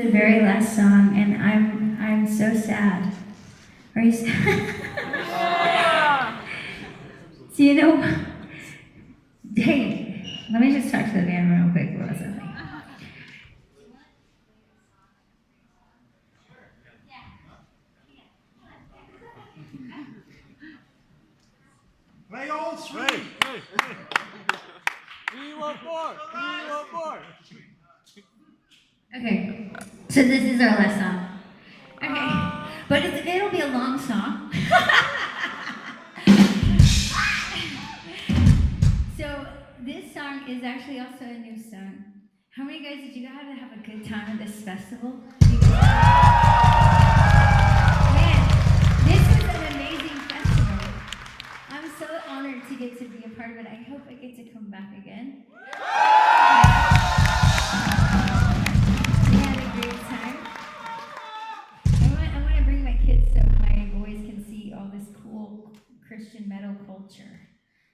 The very last song, and I'm so sad. Are you sad? So you know, hey, let me just talk to the band real quick about something. Play old sweet. We want more. We want more. Okay, so this is our last song. Okay, but it'll be a long song. So this song is actually also a new song. How many guys did you guys have a good time at this festival? Man, this was an amazing festival. I'm so honored to get to be a part of it. I hope I get to come back again. We had a great time. I want to bring my kids so my boys can see all this cool Christian metal culture.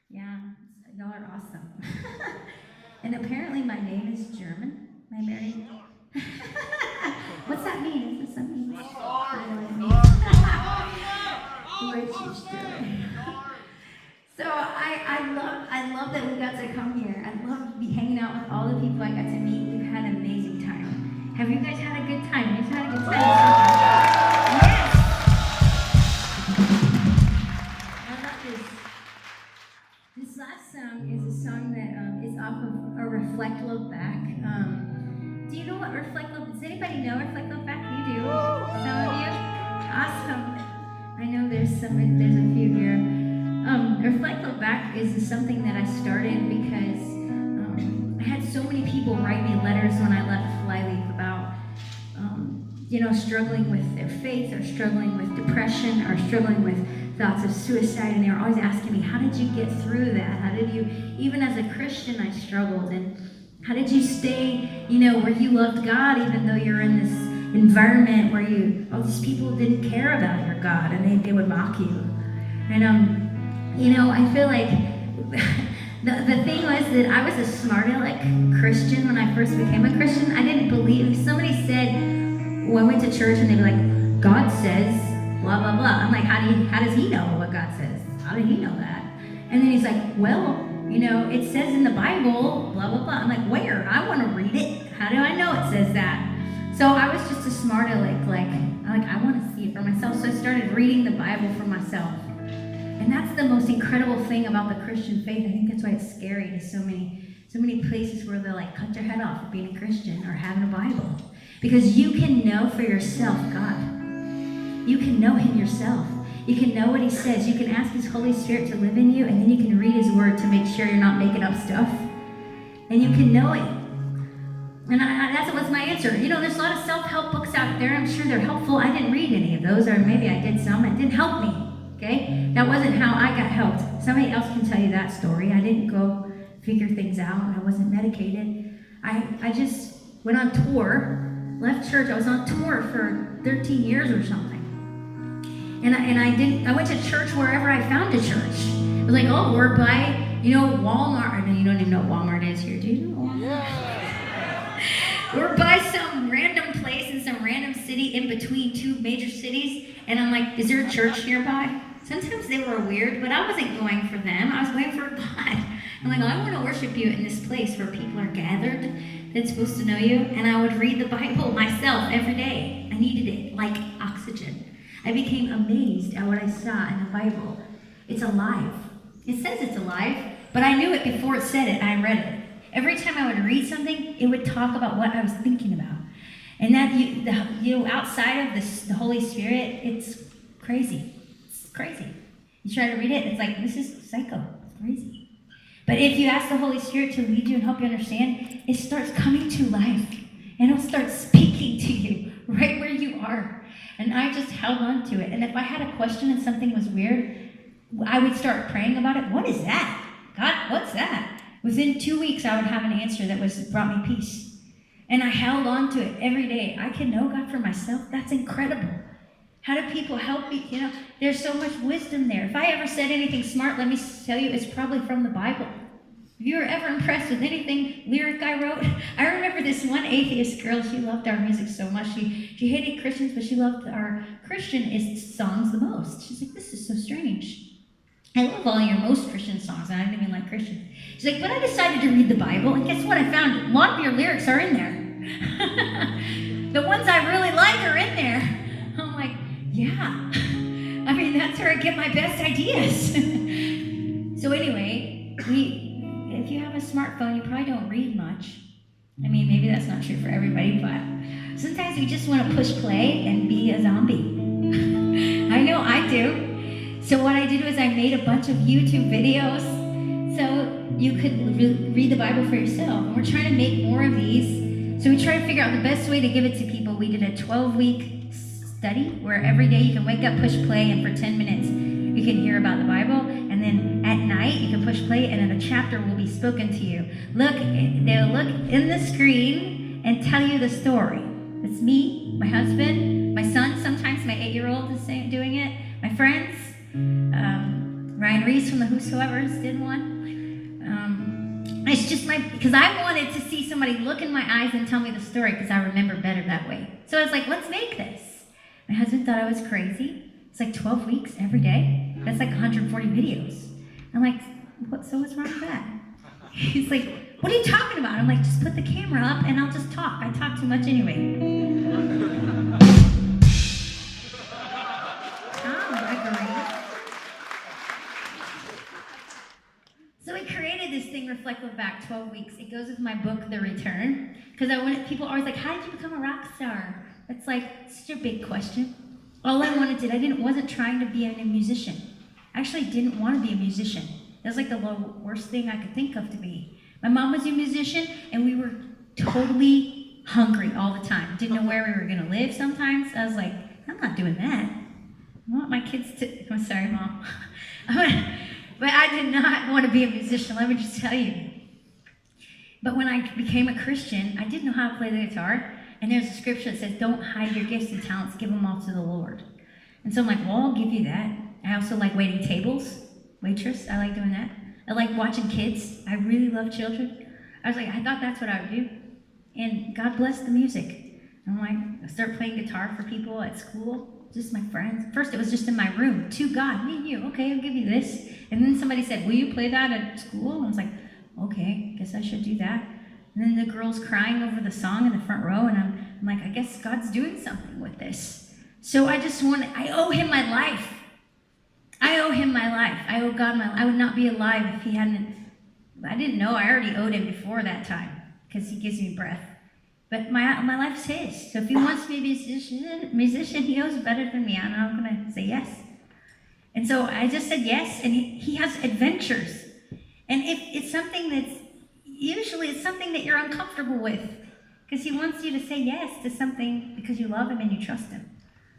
Yeah, y'all are awesome. And apparently my name is German. My married name. What's that mean? Is this something? I don't know what it means. Lacey Sturm. So I love that we got to come here. I love hanging out with all the people I got to meet. We've had an amazing time. Have you guys had a good time? You've had a good time. Yes. I love this. This last song is a song that is off of a Reflect Look Back. Do you know what Reflect Look? Does anybody know Reflect Look Back? You do. Some of you. Awesome. I know there's a few here. Reflect Look Back is something that I started because I had so many people write me letters when I left Flyleaf about, struggling with their faith, or struggling with depression, or struggling with thoughts of suicide, and they were always asking me, how did you get through that? How did you, even as a Christian, I struggled, and how did you stay, where you loved God, even though you're in this environment where all these people didn't care about your God, and they would mock you. And I feel like the thing was that I was a smart aleck Christian when I first became a Christian. I didn't believe. Somebody said, I went to church and they'd be like, God says, blah, blah, blah. I'm like, how does he know what God says? How did he know that? And then he's like, well, it says in the Bible, blah, blah, blah. I'm like, where? I want to read it. How do I know it says that? So I was just a smart aleck, I want to see it for myself. So I started reading the Bible for myself. And that's the most incredible thing about the Christian faith. I think that's why it's scary to so many places where they'll cut your head off for being a Christian or having a Bible. Because you can know for yourself God. You can know him yourself. You can know what he says. You can ask his Holy Spirit to live in you, and then you can read his word to make sure you're not making up stuff. And you can know it. And that was my answer. There's a lot of self-help books out there. I'm sure they're helpful. I didn't read any of those, or maybe I did some. It didn't help me. Okay? That wasn't how I got helped. Somebody else can tell you that story. I didn't go figure things out. I wasn't medicated. I just went on tour, left church. I was on tour for 13 years or something. And I went to church wherever I found a church. It was like, oh, we're by, Walmart. I know you don't even know what Walmart is here, do you know Walmart? Yeah. We're by some random place in some random city in between two major cities. And I'm like, is there a church nearby? Sometimes they were weird, but I wasn't going for them. I was going for God. I'm like, I want to worship you in this place where people are gathered that's supposed to know you. And I would read the Bible myself every day. I needed it like oxygen. I became amazed at what I saw in the Bible. It's alive. It says it's alive, but I knew it before it said it. I read it. Every time I would read something, it would talk about what I was thinking about. And that, outside of the Holy Spirit, it's crazy. It's crazy. You try to read it, it's like, this is psycho. It's crazy. But if you ask the Holy Spirit to lead you and help you understand, it starts coming to life. And it'll start speaking to you right where you are. And I just held on to it. And if I had a question and something was weird, I would start praying about it. What is that? God, what's that? Within 2 weeks, I would have an answer that brought me peace. And I held on to it every day. I can know God for myself. That's incredible. How do people help me? There's so much wisdom there. If I ever said anything smart, let me tell you, it's probably from the Bible. If you were ever impressed with anything lyric I wrote, I remember this one atheist girl, she loved our music so much. She hated Christians, but she loved our Christianist songs the most. She's like, this is so strange. I love all your most Christian songs, and I didn't even like Christians. She's like, but I decided to read the Bible, and guess what I found? A lot of your lyrics are in there. The ones I really like are in there. I'm like, yeah. I mean, that's where I get my best ideas. So anyway, if you have a smartphone, you probably don't read much. I mean, maybe that's not true for everybody, but sometimes you just want to push play and be a zombie. I know I do. So what I did was I made a bunch of YouTube videos so you could read the Bible for yourself. And we're trying to make more of these. So we try to figure out the best way to give it to people. We did a 12-week study where every day you can wake up, push play, and for 10 minutes you can hear about the Bible. And then at night you can push play, and then a chapter will be spoken to you. They'll look in the screen and tell you the story. It's me, my husband, my son. Sometimes my 8-year-old is doing it. My friends. Ryan Reese from the Whosoevers did one. It's just because I wanted to see somebody look in my eyes and tell me the story because I remember better that way. So I was like, let's make this. My husband thought I was crazy. It's like 12 weeks every day. That's like 140 videos. I'm like, what's wrong with that? He's like, what are you talking about? I'm like, just put the camera up and I'll just talk. I talk too much anyway. So we created this thing, Reflect Look Back, 12 weeks. It goes with my book, The Return, because people are always like, how did you become a rock star? That's like such a big question. All I wasn't trying to be a musician. I actually didn't want to be a musician. That was like the worst thing I could think of to be. My mom was a musician, and we were totally hungry all the time. Didn't know where we were going to live sometimes. I was like, I'm not doing that. I want my kids to, I'm sorry, Mom. But I did not want to be a musician, let me just tell you. But when I became a Christian, I didn't know how to play the guitar. And there's a scripture that says, don't hide your gifts and talents, give them all to the Lord. And so I'm like, well, I'll give you that. I also like waiting tables, waitress, I like doing that. I like watching kids. I really love children. I thought that's what I would do. And God bless the music. I'm like, I start playing guitar for people at school. Just my friends. First, it was just in my room. To God, me and you. Okay, I'll give you this. And then somebody said, will you play that at school? And I was like, okay, guess I should do that. And then the girl's crying over the song in the front row, and I'm like, I guess God's doing something with this. So I owe him my life. I owe him my life. I owe God my life. I would not be alive if he hadn't. I didn't know. I already owed him before that time because he gives me breath. But my life's his. So if he wants me to be a musician, he knows better than me, and I'm going to say yes. And so I just said yes, and he has adventures. And if it's something it's something that you're uncomfortable with, because he wants you to say yes to something because you love him and you trust him.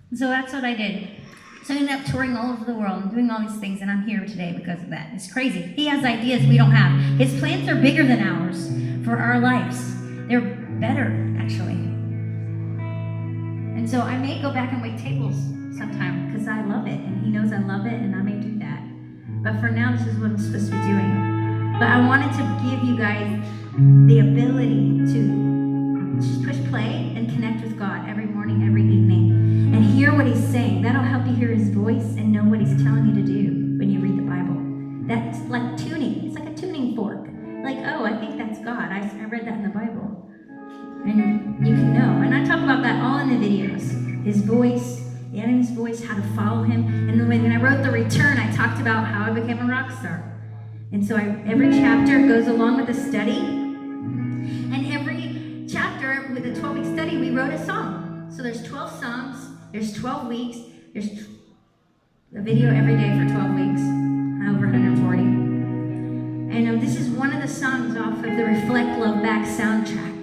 And so that's what I did. So I ended up touring all over the world and doing all these things, and I'm here today because of that. It's crazy. He has ideas we don't have. His plans are bigger than ours for our lives. They're better, actually. And so I may go back and wait tables sometime because I love it, and he knows I love it, and I may do that. But for now, this is what I'm supposed to be doing. But I wanted to give you guys the ability to just push play and connect with God every morning, every evening, and hear what he's saying. That'll help you hear his voice and know what he's telling you to do when you read the Bible. That's like tuning. It's like a tuning fork. Like, oh, I think that's God. I read that in the Bible. And you can know. And I talk about that all in the videos. His voice, the enemy's voice, how to follow him. And then when I wrote The Return, I talked about how I became a rock star. And so every chapter goes along with a study. And every chapter with a 12-week study, we wrote a song. So there's 12 songs. There's 12 weeks. There's a video every day for 12 weeks. Over 140. And this is one of the songs off of the Reflect Love Back soundtrack.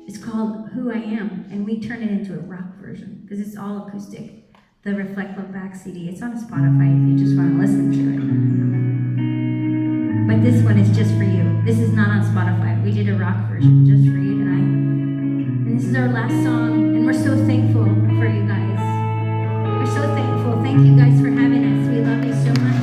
It's called Who I Am, and we turned it into a rock version because it's all acoustic. The Reflect Love Back CD. It's on Spotify if you just want to listen to it. But this one is just for you. This is not on Spotify. We did a rock version just for you tonight. And this is our last song, and we're so thankful for you guys. We're so thankful. Thank you guys for having us. We love you so much.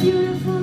beautiful